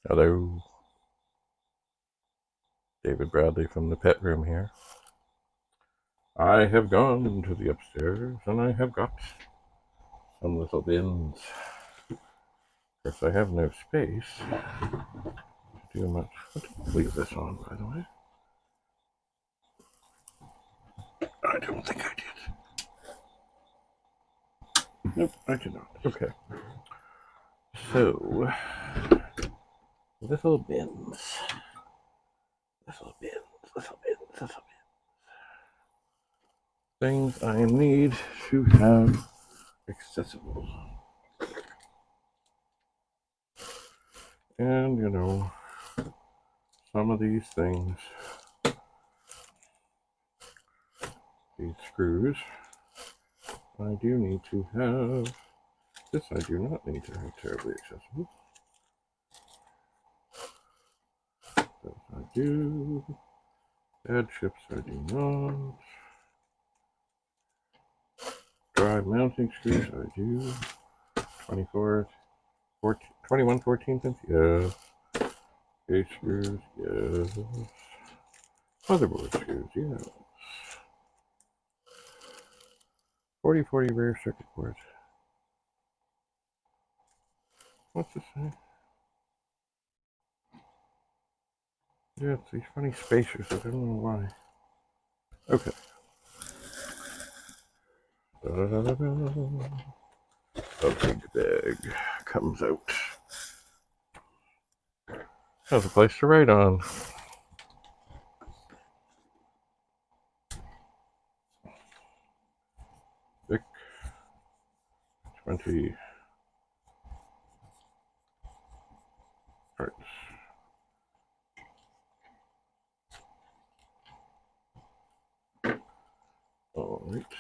Hello, David Bradley from the pet room here. I have gone to the upstairs and I have got some little bins. Of course, I have no space to do much. Let's leave this on, by the way. I don't think I did. Nope, I did not. Okay. So, little bins. Little bins, little bins, little bins. Things I need to have accessible. And, you know, some of these things, these screws, I do need to have. This I do not need to have terribly accessible. This I do. Bad chips I do not. Drive mounting screws I do. 24, 14, 21 14th, yes. Gauge screws, yes. Motherboard screws, yes. 4040 rear circuit board. What's this say? Yeah, it's these funny spacers. I don't know why. Okay. A big bag comes out. Has a place to write on. Thick 20 parts. Alright.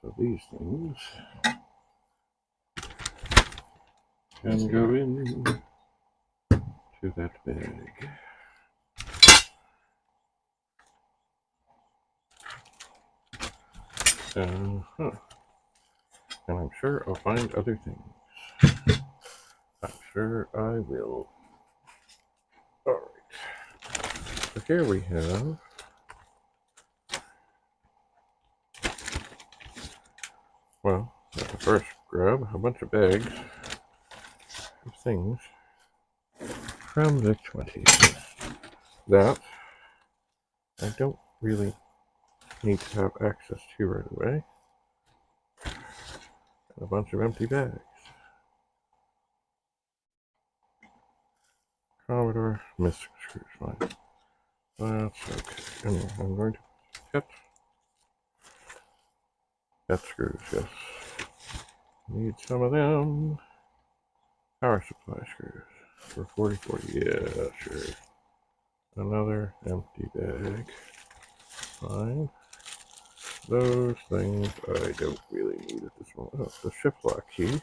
So these things can go in to that bag. And I'm sure I'll find other things. I'm sure I will. Alright. So here we have well, at the first grab, a bunch of bags of things from the 20s that I don't really need to have access to right away. And a bunch of empty bags. Commodore, MISSISSAUGA screws, fine. That's okay. Anyway, I'm going to pet screws, yes. Need some of them. Power supply screws for 4040, yeah, sure. Another empty bag, fine. Those things I don't really need at this moment. Oh, the shift lock key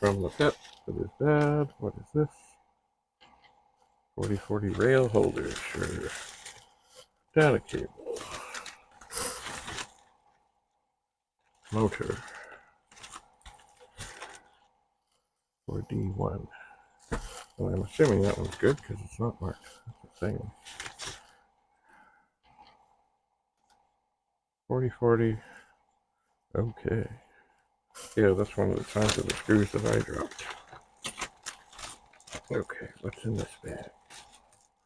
from the pet. That is bad. What is this? 4040 rail holder, sure. Data cable. Motor. For D1. Well, I'm assuming that one's good because it's not marked. That's the thing. 4040. Okay. Yeah, that's one of the times of the screws that I dropped. Okay, what's in this bag?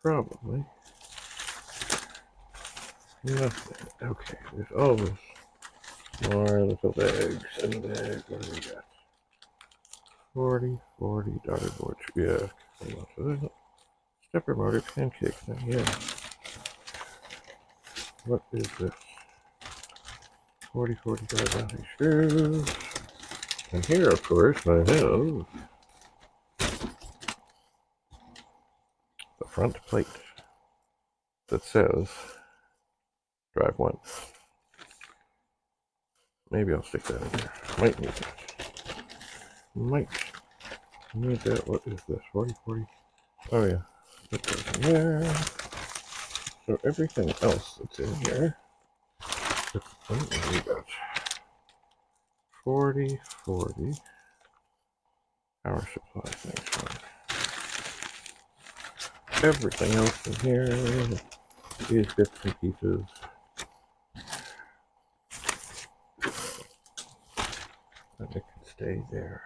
Probably nothing. Okay, there's all this more little bags in the bag. What do we got? 4040 daughter board. Yeah, lots of that. Stepper motor pancake thing. Yeah. What is this? 4040 diamond screws. And here, of course, I have the front plate that says drive 1. Maybe I'll stick that in there. Might need that. Might need that. What is this? 4040. Oh, yeah. Put that in there. So everything else that's in here. We got 4040 power supply things. everything else in here is bits and pieces. And it can stay there.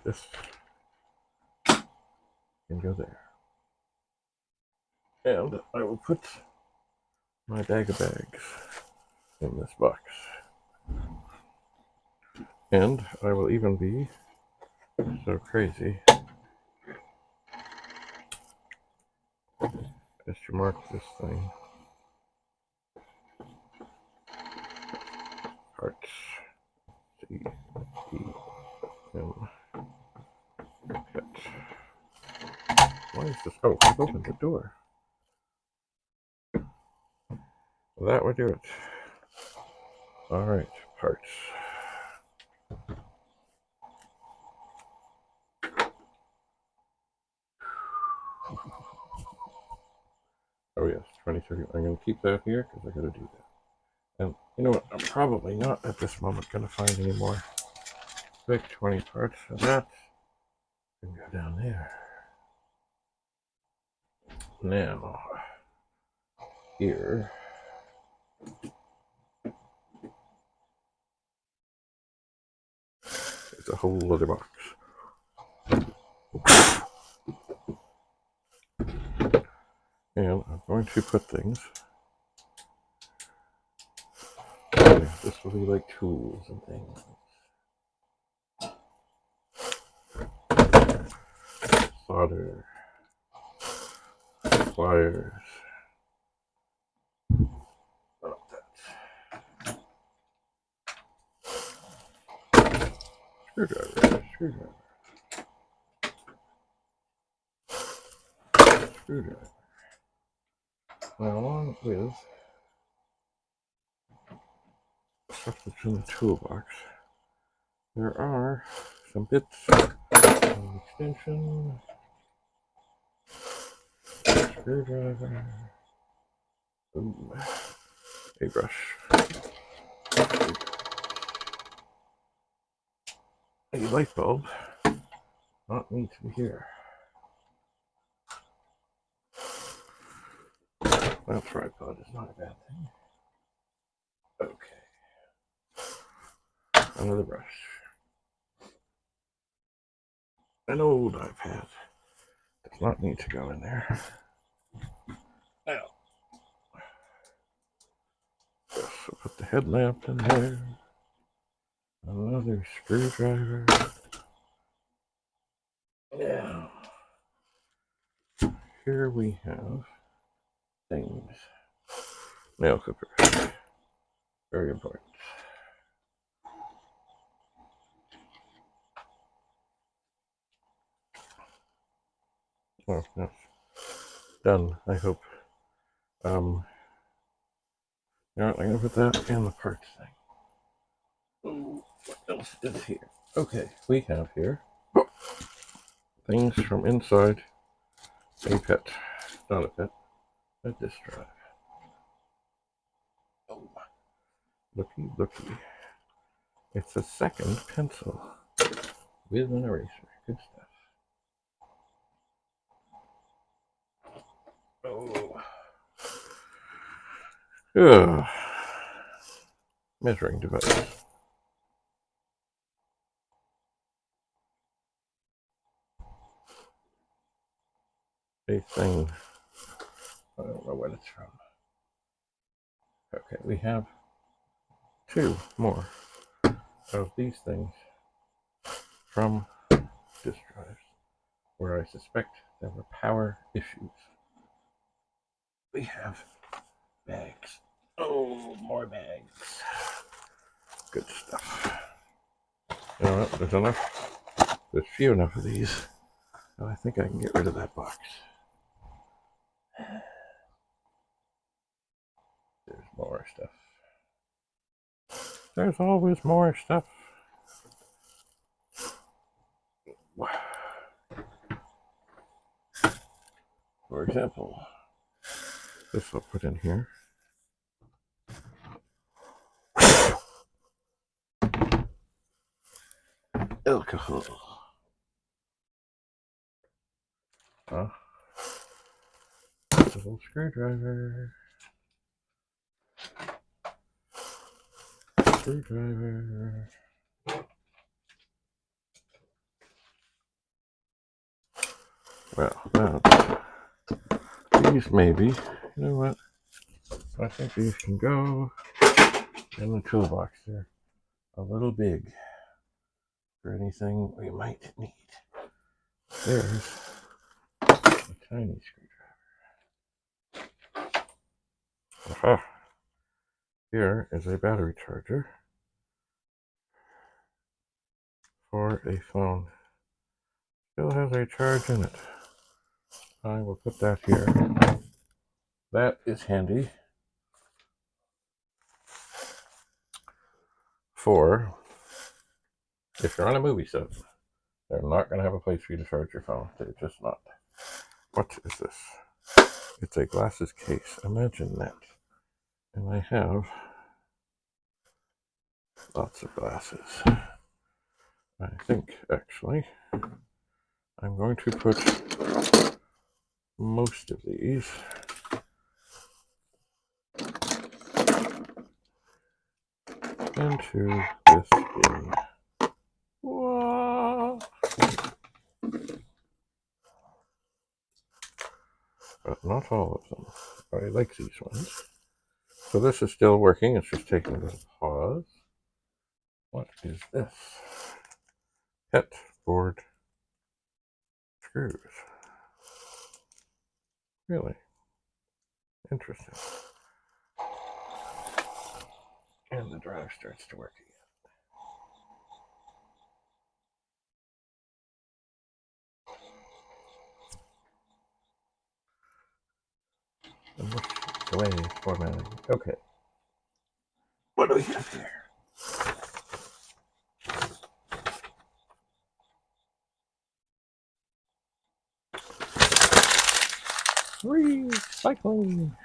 This can go there. And I will put my bag of bags in this box. And I will even be so crazy as to mark this thing. Parts C, E, M, pet. Why is this? Oh, I've opened the door. That would do it. Alright, parts. Oh yes, 2030. I'm going to keep that here because I got to do that. And you know what? I'm probably not at this moment going to find any more big 20 parts, so that can go down there. Now, here. It's a whole other box. And I'm going to put things. This will be like tools and things. Solder. Pliers. Oh, that. Screwdriver. Now, along with stuff that's in the toolbox, there are some bits of extension, screwdriver, a brush, a light bulb, not need to be here. Well, tripod is not a bad thing. Okay. Another brush. An old iPad does not need to go in there. Now, so put the headlamp in there. Another screwdriver. Now, here we have things. Nail clippers. Very important. Well, that's done, I hope. You know what, I'm going to put that in the parts thing. Oh, what else is here? Okay, we have here things from inside a pet. Not a pet, a disk drive. Oh, looky. It's a second pencil with an eraser. Good stuff. Oh. Ugh. Measuring device. A thing. I don't know what it's from. Okay, we have two more of these things from disk drives where I suspect there were power issues. We have bags. Oh, more bags. Good stuff. You know what? There's enough. There's few enough of these. And I think I can get rid of that box. There's more stuff. There's always more stuff. For example, this I'll put in here. alcohol. Little screwdriver. Screwdriver. Well, now, these maybe. You know what? I think these can go in the toolbox. They're a little big for anything we might need. There's a tiny screwdriver. Aha! Here is a battery charger for a phone. Still has a charge in it. I will put that here. That is handy for if you're on a movie set. They're not going to have a place for you to charge your phone. They're just not. What is this? It's a glasses case. Imagine that. And I have lots of glasses. I think, actually, I'm going to put most of these into this bin. Whoa. But not all of them. I like these ones. So this is still working. It's just taking a little pause. What is this? Pet board screws. Really interesting. And the drive starts to work again. And delay formatting. Okay. What do we have here? Recycling.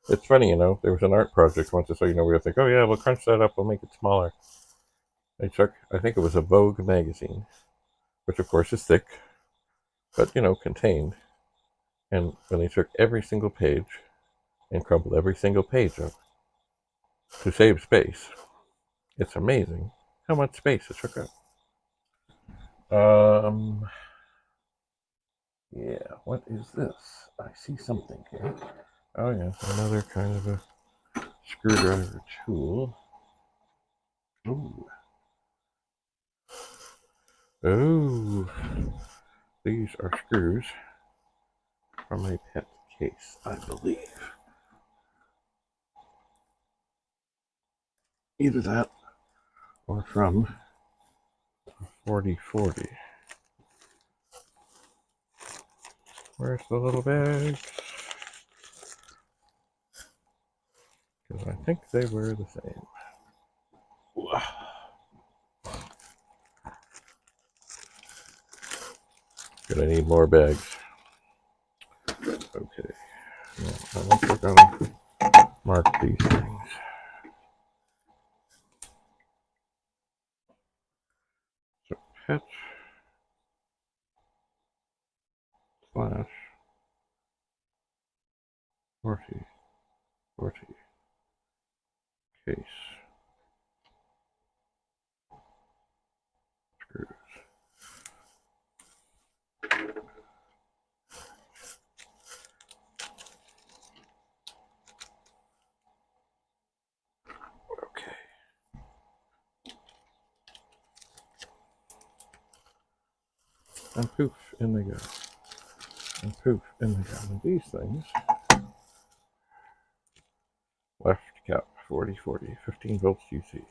It's funny, you know, there was an art project once, so you know, we were thinking, oh yeah, we'll crunch that up, we'll make it smaller. They took, I think it was a Vogue magazine, which of course is thick, but you know, contained. And when they took every single page and crumpled every single page up to save space, it's amazing how much space it took up. Yeah, what is this? I see something here. Oh yeah, another kind of a screwdriver tool. Ooh. Oh, these are screws from a pet case, I believe. Either that or from 4040. Where's the little bag? Because I think they were the same. Gonna need more bags. Okay. Well, I think we're gonna mark these things. So pet slash 40 case screws. Okay. And poof, in they go. And poof, in they go. And these things, left cap 4040, 15 volts DC.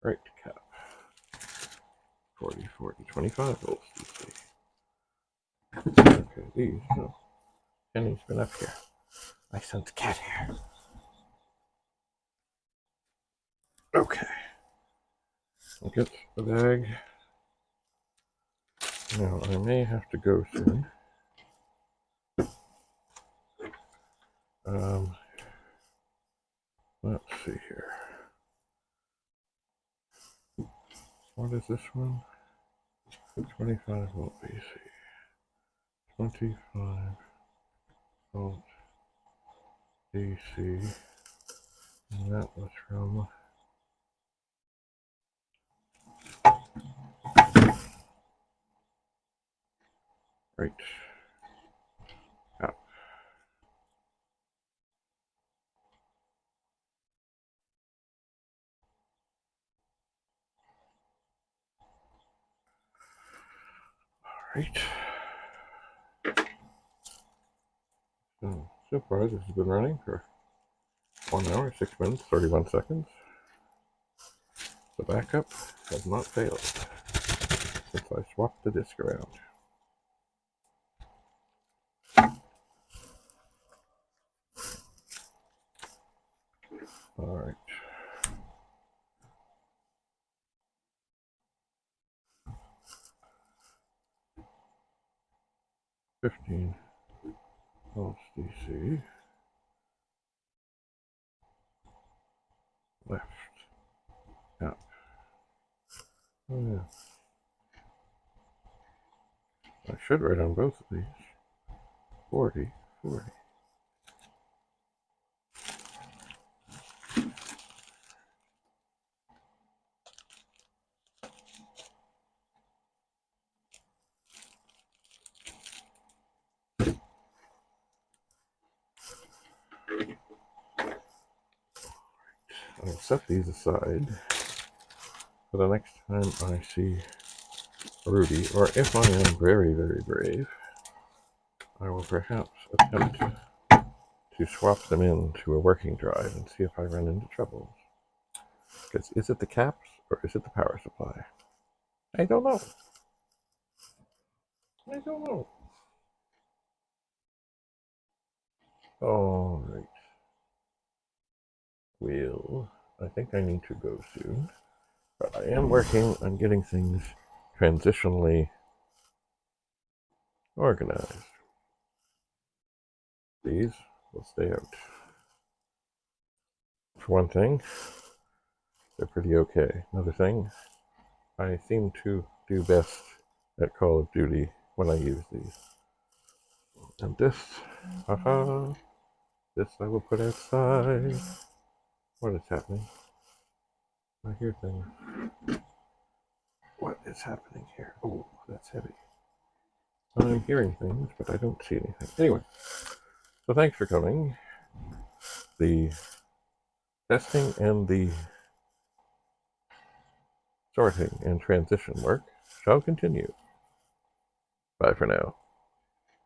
Right cap 4040, 25 volts DC. Okay, these, no. Penny's been up here. I sense cat hair. Okay. I'll get the bag. Now, I may have to go soon. Let's see here. What is this one? 25 volt AC. 25 volt DC. And that was from right up. Right. So far, this has been running for 1 hour, 6 minutes, 31 seconds. The backup has not failed since I swapped the disk around. All right. $15 volts DC. Left. Up. Oh yeah. I should write on both of these. 40, 40. I'll set these aside for the next time I see Rudy, or if I am very, very brave, I will perhaps attempt to swap them into a working drive and see if I run into troubles. Because is it the caps or is it the power supply? I don't know. I don't know. All right. Well, I think I need to go soon, but I am working on getting things transitionally organized. These will stay out. For one thing, they're pretty okay. Another thing, I seem to do best at Call of Duty when I use these. And this, haha, this I will put outside. What is happening? I hear things. What is happening here? Oh, that's heavy. I'm hearing things, but I don't see anything. Anyway, so thanks for coming. The testing and the sorting and transition work shall continue. Bye for now.